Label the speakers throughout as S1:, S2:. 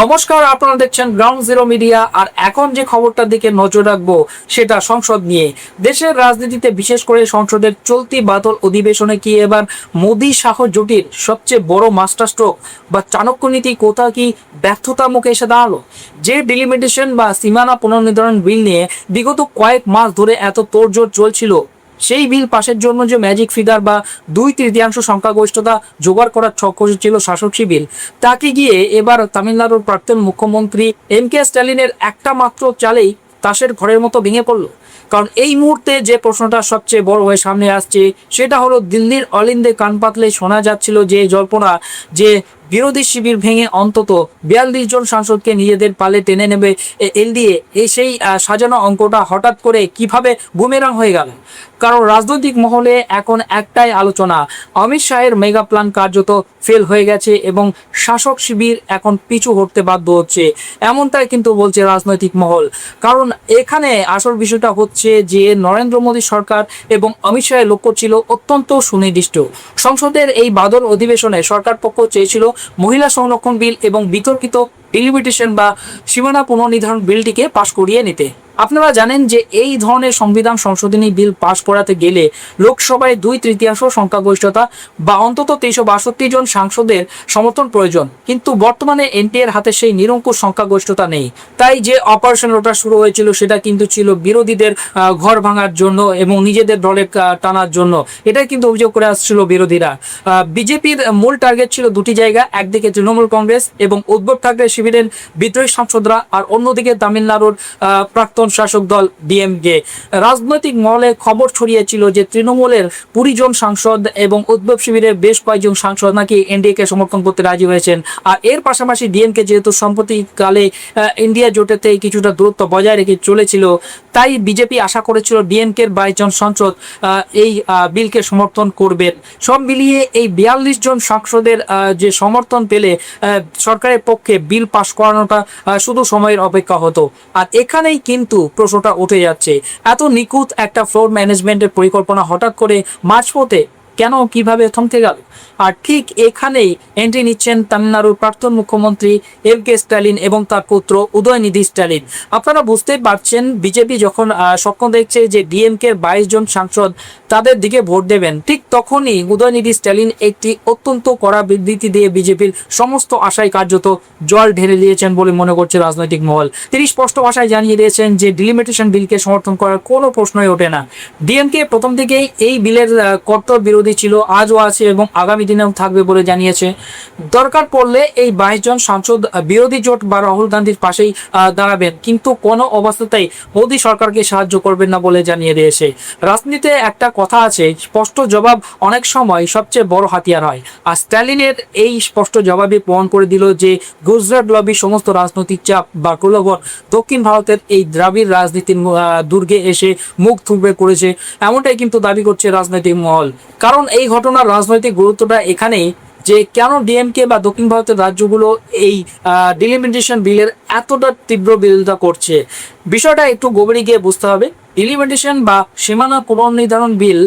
S1: নমস্কার, আপনারা দেখছেন গ্রাউন্ড জিরো মিডিয়া। আর এখন যে খবরটার দিকে নজর রাখবো সেটা সংসদ নিয়ে। দেশের রাজনীতিতে বিশেষ করে সংসদের চলতি বাদল অধিবেশনে কি এবার মোদী শাহ জোটের সবচেয়ে বড় মাস্টার স্ট্রোক বা চাণক্য নীতি কোথা কি ব্যর্থতার মুখে এসে দাঁড়ালো? যে ডিলিমিটেশন বা সীমানা পুনর্নির্ধারণ বিল নিয়ে বিগত কয়েক মাস ধরে এত তোড়জোড় চলছিল, সেই বিল পাশের জন্য যে ম্যাজিক ফিগার বা 2/3 সংখ্যাগরিষ্ঠতা জোগাড় করার ছক কষেছিল শাসক শিবির, তাকে গিয়ে এবার তামিলনাড়ুর প্রাক্তন মুখ্যমন্ত্রী এম.কে. স্ট্যালিনের একটা মাত্র চালেই তাসের ঘরের মতো ভেঙে পড়লো। কারণ এই মুহূর্তে যে প্রশ্নটা সবচেয়ে বড় হয়ে সামনে আসছে সেটা হলো, দিল্লির অলিন্দে কান পাতলে শোনা যাচ্ছিল যে জল্পনা যে বিরোধী শিবির ভেঙে অন্তত 42 জন সাংসদকে নিজেদের পালে টেনে নেবে এলডিএ, এই সেই সাজানো অঙ্কটা হঠাৎ করে কিভাবে বুমেরাং হয়ে গেল। কারণ রাজনৈতিক মহলে এখন একটাই আলোচনা, অমিত শাহের মেগা প্ল্যান কার্যত ফেল হয়ে গেছে এবং শাসক শিবির এখন পিছু হটতে বাধ্য হচ্ছে, এমনটাই কিন্তু বলছে রাজনৈতিক মহল। কারণ এখানে আসল বিষয়টা হচ্ছে যে নরেন্দ্র মোদী সরকার এবং অমিত শাহের লক্ষ্য ছিল অত্যন্ত সুনির্দিষ্ট। সংসদের এই বাদল অধিবেশনে সরকার পক্ষ চেয়েছিল মহিলা সংরক্ষণ বিল এবং বিতর্কিত ডিলিমিটেশন বা সীমানা পুনর্নির্ধারণ বিলটিকে পাশ করিয়ে নিতে। আপনারা জানেন যে এই ধরনের সংবিধান সংশোধনী বিল পাশ করাতে গেলে লোকসভায় 2/3 সংখ্যাগরিষ্ঠতা বা অন্তত 362 জন সাংসদের সমর্থন প্রয়োজন, কিন্তু বর্তমানে এনটিএর হাতে সেই নিরঙ্কুশ সংখ্যাগরিষ্ঠতা নেই। তাই যে অপারেশন ওটা শুরু হয়েছিল সেটা কিন্তু ছিল বিরোধীদের ঘর ভাঙার জন্য এবং নিজেদের দলে টানার জন্য। এটাই কিন্তু অভিযোগ করে আসছিল বিরোধীরা। বিজেপির মূল টার্গেট ছিল দুটি জায়গা, একদিকে তৃণমূল কংগ্রেস এবং উদ্ধব ঠাকরে শিবিরের বিদ্রোহী সাংসদরা, আর অন্যদিকে তামিলনাড়ুর প্রাক্তন শাসক দল ডিএমকে। রাজনৈতিক মহলে খবর ছড়িয়েছিল যে তৃণমূলের 20 জন সাংসদ এবং উদ্ধব শিবিরের বেশ কয়েকজন সাংসদ নাকি এনডিএ কে সমর্থন করতে রাজি হয়েছেন। আর এর পাশাপাশি ডিএমকে যেহেতু সম্প্রতিকালে ইন্ডিয়া জোটেতে কিছুটা দূরত্ব বজায় রেখে চলেছিল, তাই বিজেপি আশা করেছিল ডিএমকে এর 22 জন সাংসদ এই বিলকে সমর্থন করবেন। সব মিলিয়ে এই 42 জন সাংসদের যে সমর্থন পেলে সরকারের পক্ষে বিল পাশ করানোটা শুধু সময়ের অপেক্ষা হতো। আর এখানেই কিন্তু প্রশ্নটা উঠে যাচ্ছে, এত নিখুঁত একটা ফ্লোর ম্যানেজমেন্টের পরিকল্পনা হঠাৎ করে মাঝপথে কেন কিভাবে থমকে গেল? আর ঠিক এখানেই এন্ট্রি নিচ্ছেন তামিলনাড়ুর প্রাক্তন মুখ্যমন্ত্রী এম.কে. স্ট্যালিন এবং তার পুত্র উদয়নিধি স্ট্যালিন। আপনারা বুঝতেই পারছেন, বিজেপি যখন স্বপ্ন দেখছে যে ডিএমকে 22 জন সাংসদ তাদের দিকে ভোট দেবেন, ঠিক তখনই উদয়নিধি স্ট্যালিন একটি অত্যন্ত কড়া বিবৃতি দিয়ে বিজেপির সমস্ত আশায় কার্যত জল ঢেলে দিয়েছেন বলে মনে করছে রাজনৈতিক মহল। তিনি স্পষ্ট ভাষায় জানিয়ে দিয়েছেন যে ডিলিমিটেশন বিলকে সমর্থন করার কোনো প্রশ্নই ওঠে না। ডিএমকে প্রথম থেকেই এই বিলের কট্টর বিরোধী ছিল, আজও আছে এবং আগামী দিনেও থাকবে বলে জানিয়েছে। দরকার পড়লে এই 22 জন সাংসদ বিরোধী জোট বা রাহুল গান্ধীর পাশেই দাঁড়াবেন, কিন্তু কোনো অবস্থাতেই মোদী সরকারকে সাহায্য করবেন না বলে জানিয়ে দিয়েছে। রাজনীতিতে একটা কথা আছে, স্পষ্ট জবাব অনেক সময় সবচেয়ে বড় হাতিয়ার হয়। আর স্ট্যালিনের এই স্পষ্ট জবাবে প্রমাণ করে দিল যে গুজরাট লবি সমস্ত রাজনৈতিক চাপ বা প্রলোভন দক্ষিণ ভারতের এই দ্রাবিড় রাজনীতির দুর্গে এসে মুখ থুবড়ে করেছে, এমনটাই কিন্তু দাবি করছে রাজনৈতিক মহল। কারণ এই ঘটনার রাজনৈতিক গুরুত্বটা এখানেই যে কেন ডিএমকে বা দক্ষিণ ভারতের রাজ্যগুলো এই ডিলিমিটেশন বিলের এতটা তীব্র বিরোধিতা করছে। বিষয়টা একটু গভীরে গিয়ে বুঝতে হবে। ডিলিমিটেশন বা সীমানা পুনর্নির্ধারণ বিল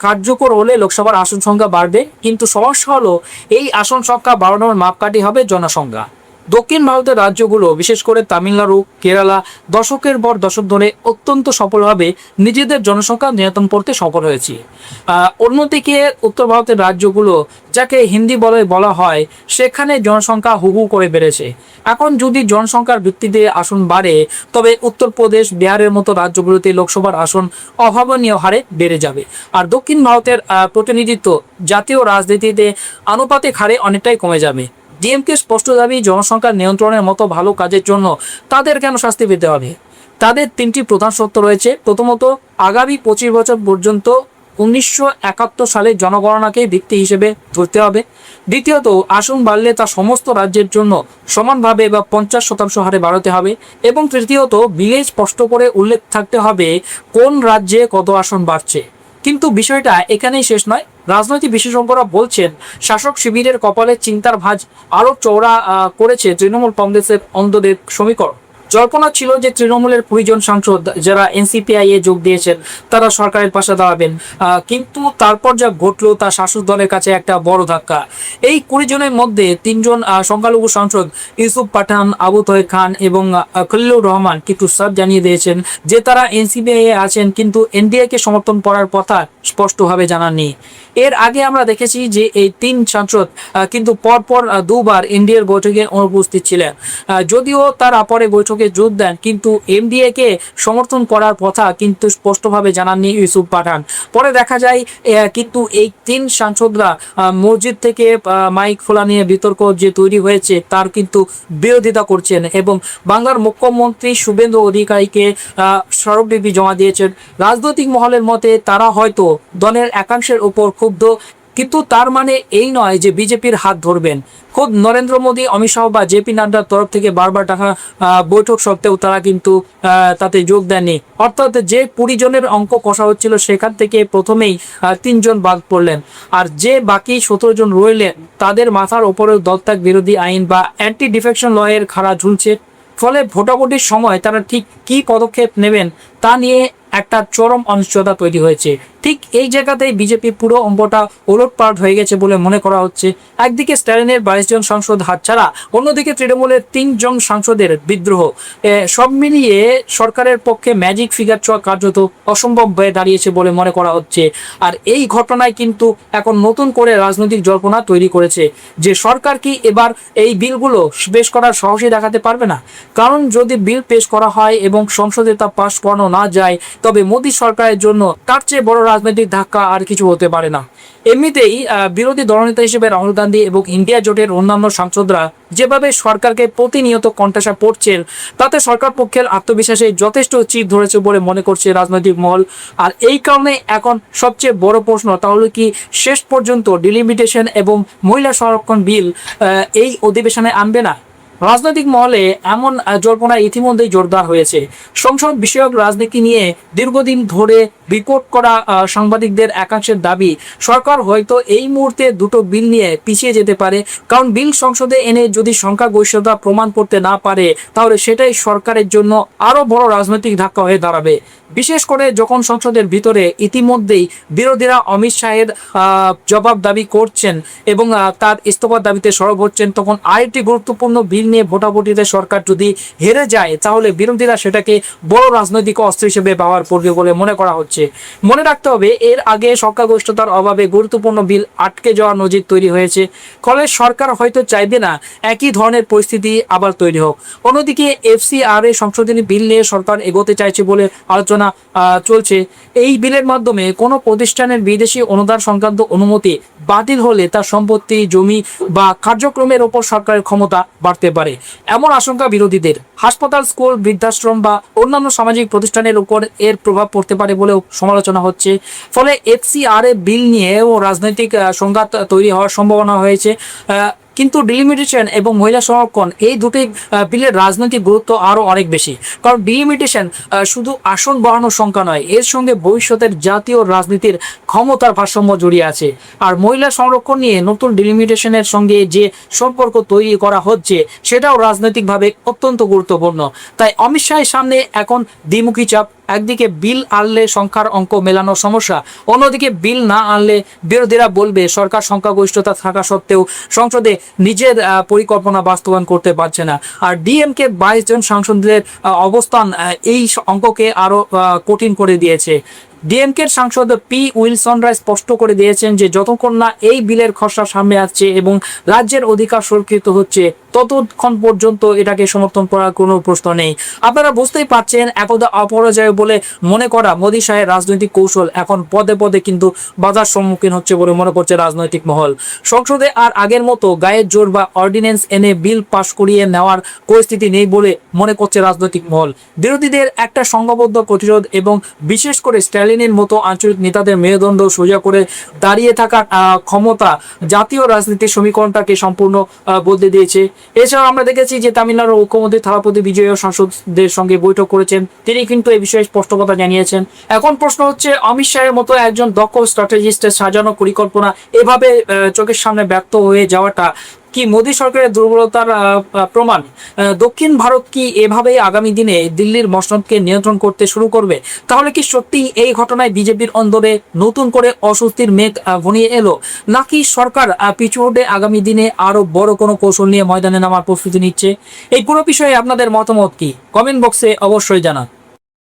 S1: কার্যকর হলে লোকসভার আসন সংখ্যা বাড়বে, কিন্তু সমস্যা হলো এই আসন সংখ্যা বাড়ানোর মাপকাঠি হবে জনসংখ্যা। দক্ষিণ ভারতের রাজ্যগুলো বিশেষ করে তামিলনাড়ু, কেরালা দশকের পর দশক ধরে অত্যন্ত সফলভাবে নিজেদের জনসংখ্যা নিয়ন্ত্রণ করতে সফল হয়েছে। অন্যদিকে উত্তর ভারতের রাজ্যগুলো, যাকে হিন্দি বলা হয়, সেখানে জনসংখ্যা হুহু করে বেড়েছে। এখন যদি জনসংখ্যার ভিত্তিতে আসন বাড়ে, তবে উত্তরপ্রদেশ, বিহারের মতো রাজ্যগুলোতে লোকসভার আসন অভাবনীয় হারে বেড়ে যাবে। আর দক্ষিণ ভারতের প্রতিনিধিত্ব জাতীয় রাজনীতিতে আনুপাতিক হারে অনেকটাই কমে যাবে। ডিএমকে স্পষ্ট দাবি, জনসংখ্যা নিয়ন্ত্রণের মতো ভালো কাজের জন্য তাদের কেন শাস্তি পেতে হবে? তাদের 3টি প্রধান শর্ত রয়েছে। প্রথমত, আগামী 25 বছর পর্যন্ত 1971 সালের জনগণনাকে ভিত্তি হিসেবে ধরতে হবে। দ্বিতীয়ত, আসন বাড়লে তা সমস্ত রাজ্যের জন্য সমানভাবে বা 50% হারে বাড়াতে হবে। এবং তৃতীয়ত, বিলে স্পষ্ট করে উল্লেখ থাকতে হবে কোন রাজ্যে কত আসন বাড়ছে। কিন্তু বিষয়টা এখানেই শেষ নয়। রাজনৈতিক বিশেষজ্ঞরা বলছেন, শাসক শিবিরের কপালে চিন্তার ভাঁজ আরো চওড়া করেছে তৃণমূল কংগ্রেসের অন্ধদের সমীকরণ। জল্পনা ছিল যে তৃণমূলের 20 জন সাংসদ যারা এনসিপিআই এ যোগ দিয়েছেন তারা সরকারের পাশে দাঁড়াবেন, কিন্তু তারপর যা ঘটলো তা শাসক দলের কাছে একটা বড় ধাক্কা। এই 20 জনের মধ্যে 3 জন সংখ্যালঘু সাংসদ ইউসুফ পাঠান, আবু তহের খান এবং খলিলুর রহমান কিন্তু সব জানিয়ে দিয়েছেন যে তারা এনসিপিআই এ আছেন, কিন্তু এনডিএ কে সমর্থন করার কথা স্পষ্টভাবে জানাননি। এর আগে আমরা দেখেছি যে এই 3 সাংসদ কিন্তু পরপর দুবার এনডিএর বৈঠকে অনুপস্থিত ছিলেন, যদিও তারা পরে বৈঠকে যোগ দেন, কিন্তু এনডিএ কে সমর্থন করার কথা কিন্তু স্পষ্টভাবে জানাননি ইউসুফ পাঠান। পরে দেখা যায় কিন্তু এই 3 সাংসদরা মসজিদ থেকে মাইক খোলা নিয়ে বিতর্ক যে তৈরি হয়েছে তার কিন্তু বিরোধিতা করছেন এবং বাংলার মুখ্যমন্ত্রী শুভেন্দু অধিকারীকে স্মারকলিপি জমা দিয়েছেন। রাজনৈতিক মহলের মতে তারা হয়তো দলের একাংশের উপর ক্ষুব্ধ, কিন্তু তার মানে এই নয় যে বিজেপির হাত ধরবেন। খুব নরেন্দ্র মোদী, অমিত শাহ বা জেপি নাড্ডার তরফ থেকে বারবার ডাকা বৈঠক সত্ত্বেও তারা কিন্তু তাতে যোগ দেননি। অর্থাৎ যে 20 জনের অঙ্ক কষা হচ্ছিল সেখান থেকে প্রথমেই 3 জন বাদ পড়লেন, আর যে বাকি 17 জন রইলেন তাদের মাথার ওপরেও দলত্যাগ বিরোধী আইন বা অ্যান্টি ডিফেকশন ল এর খাড়া ঝুলছে। ফলে ভোটাভুটির সময় তারা ঠিক কি পদক্ষেপ নেবেন তা নিয়ে একটা চরম অনিশ্চয়তা তৈরি হয়েছে। ঠিক এই জায়গাতেই বিজেপি পুরো অঙ্কটা ওলটপালট হয়ে গেছে বলে মনে করা হচ্ছে। একদিকে স্ট্যালিনের 22 জন সাংসদ হাতছাড়া, অন্যদিকে তৃণমূলের 3 জন সাংসদের বিদ্রোহ, সব মিলিয়ে সরকারের পক্ষে ম্যাজিক ফিগার ছোঁয়া কার্যত অসম্ভব হয়ে দাঁড়িয়েছে বলে মনে করা হচ্ছে। আর এই ঘটনায় কিন্তু এখন নতুন করে রাজনৈতিক জল্পনা তৈরি করেছে যে সরকার কি এবার এই বিলগুলো পেশ করার সাহসই দেখাতে পারবে না। কারণ যদি বিল পেশ করা হয় এবং সংসদে তা পাশ করানো না যায় তবে মোদী সরকারের জন্য তার চেয়ে বড় রাজনৈতিক ধাক্কা আর কিছু হতে পারে না। এমনিতেই বিরোধী দলনেতা হিসেবে রাহুল গান্ধী এবং ইন্ডিয়া জোটের অন্যান্য সাংসদরা যেভাবে সরকারকে প্রতিনিয়ত কণ্ঠাসা পড়ছেন তাতে সরকার পক্ষের আত্মবিশ্বাসে যথেষ্ট চির ধরেছে বলে মনে করছে রাজনৈতিক মহল। আর এই কারণে এখন সবচেয়ে বড় প্রশ্ন তাহলে কি শেষ পর্যন্ত ডিলিমিটেশন এবং মহিলা সংরক্ষণ বিল এই অধিবেশনে আনবে না? রাজনৈতিক মহলে এমন জল্পনা ইতিমধ্যেই জোরদার হয়েছে। সংসদ বিষয়ক রাজনীতি নিয়ে দীর্ঘদিন ধরে বিকট করা সাংবাদিকদের একাংশের দাবি সরকার হয়তো এই মুহূর্তে দুটো বিল নিয়ে পিছিয়ে যেতে পারে, কারণ বিল সংসদে এনে যদি সংখ্যাগরিষ্ঠতা প্রমাণ করতে না পারে তাহলে সেটাই সরকারের জন্য আরো বড় রাজনৈতিক ধাক্কা হয়ে দাঁড়াবে। বিশেষ করে যখন সংসদের ভিতরে ইতিমধ্যেই বিরোধীরা অমিত শাহের জবাব দাবি করছেন এবং তার ইস্তফার দাবিতে সরব হচ্ছেন, তখন আরেকটি গুরুত্বপূর্ণ বিল নিয়ে ভোটাভুটিতে সরকার যদি হেরে যায় তাহলে বিরোধীরা সেটাকে বড় রাজনৈতিক অস্ত্র হিসেবে ব্যবহার করবে বলে মনে করা হচ্ছে। মনে রাখতে হবে এর আগে সংখ্যাগরিষ্ঠতার অভাবে গুরুত্বপূর্ণ বিল আটকে যাওয়ার নজির তৈরি হয়েছে। ফলে সরকার হয়তো চাইবে না একই ধরনের পরিস্থিতি আবার তৈরি হোক। অন্যদিকে এফসিআর এ সংশোধনী বিল নিয়ে সরকার এগোতে চাইছে বলে আলোচনা চলছে। এই বিলের মাধ্যমে কোনো প্রতিষ্ঠানের বিদেশি অনুদান সংক্রান্ত অনুমতি বাতিল হলে তার সম্পত্তি, জমি বা কার্যক্রমের ওপর সরকারের ক্ষমতা বাড়তে পারে, এমন আশঙ্কা বিরোধীদের। হাসপাতাল, স্কুল, বৃদ্ধাশ্রম বা অন্যান্য সামাজিক প্রতিষ্ঠানের উপর এর প্রভাব পড়তে পারে বলেও সমালোচনা হচ্ছে। ফলে এফসিআর এ বিল নিয়েও রাজনৈতিক সংঘাত তৈরি হওয়ার সম্ভাবনা হয়েছে। কিন্তু ডিলিমিটেশন এবং মহিলা সংরক্ষণ এই দুটি বিলের রাজনৈতিক গুরুত্ব আরও অনেক বেশি, কারণ ডিলিমিটেশন শুধু আসন বাড়ানোর সংখ্যা নয়, এর সঙ্গে ভবিষ্যতের জাতীয় রাজনীতির ক্ষমতার ভারসাম্য জড়িয়ে আছে। আর মহিলা সংরক্ষণ নিয়ে নতুন ডিলিমিটেশনের সঙ্গে যে সম্পর্ক তৈরি করা হচ্ছে সেটাও রাজনৈতিকভাবে অত্যন্ত গুরুত্বপূর্ণ। তাই অমিত শাহের সামনে এখন দ্বিমুখী চাপ। একদিকে বিল আনলে সংখ্যার অঙ্ক মেলানোর সমস্যা, অন্যদিকে বিল না আনলে বিরোধীরা বলবে সরকার সংখ্যাগরিষ্ঠতা থাকা সত্ত্বেও সংসদে নিজের পরিকল্পনা বাস্তবায়ন করতে পারছে না। আর ডিএমকে 22 জন সাংসদের অবস্থান এই অঙ্ককে আরো কঠিন করে দিয়েছে। ডিএমকের সাংসদ পি উইলসন রায় স্পষ্ট করে দিয়েছেন যে যতক্ষণ না এই বিলের খসড়া সামনে আসছে এবং রাজ্যের অধিকার সুরক্ষিত হচ্ছে ততক্ষণ পর্যন্ত এটাকে সমর্থন করার কোনো প্রশ্ন নেই। আপনারা বুঝতেই পারছেন একদা অপরাজয় বলে মনে করা মোদী শাহের রাজনৈতিক কৌশল এখন পদে পদে কিন্তু বাধার সম্মুখীন হচ্ছে বলে মনে করছে রাজনৈতিক মহল। সংসদে আর আগের মতো গায়ের জোর বা অর্ডিন্যান্স এনে বিল পাশ করিয়ে নেওয়ার পরিস্থিতি নেই বলে মনে করছে রাজনৈতিক মহল। বিরোধীদের একটা সংঘবদ্ধ প্রতিরোধ এবং বিশেষ করে স্ট্যালিনের মতো আঞ্চলিক নেতাদের মেরুদণ্ড সোজা করে দাঁড়িয়ে থাকার ক্ষমতা জাতীয় রাজনীতির সমীকরণটাকে সম্পূর্ণ বদলে দিয়েছে। এছাড়াও আমরা দেখেছি যে তামিলনাড়ুর মুখ্যমন্ত্রী থালাপতি বিজয় সাংসদদের সঙ্গে বৈঠক করেছেন, তিনি কিন্তু এই বিষয়ে স্পষ্ট কথা জানিয়েছেন। এখন প্রশ্ন হচ্ছে অমিত শাহের মতো একজন দক্ষ স্ট্র্যাটেজিস্টের সাজানো পরিকল্পনা এভাবে চোখের সামনে ব্যক্ত হয়ে যাওয়াটা কি মোদী সরকারের দুর্বলতার প্রমাণ? দক্ষিণ ভারত কি এভাবেই আগামী দিনে দিল্লির মসনদকে নিয়ন্ত্রণ করতে শুরু করবে? তাহলে কি সত্যি এই ঘটনায় বিজেপির অন্দরে নতুন করে অস্বস্তির মেঘ ঘনিয়ে এলো, নাকি সরকার পিছুহটে আগামী দিনে আরো বড় কোনো কৌশল নিয়ে ময়দানে নামার প্রস্তুতি নিচ্ছে? এই পুরো বিষয়ে আপনাদের মতামত কি? কমেন্ট বক্সে অবশ্যই জানান।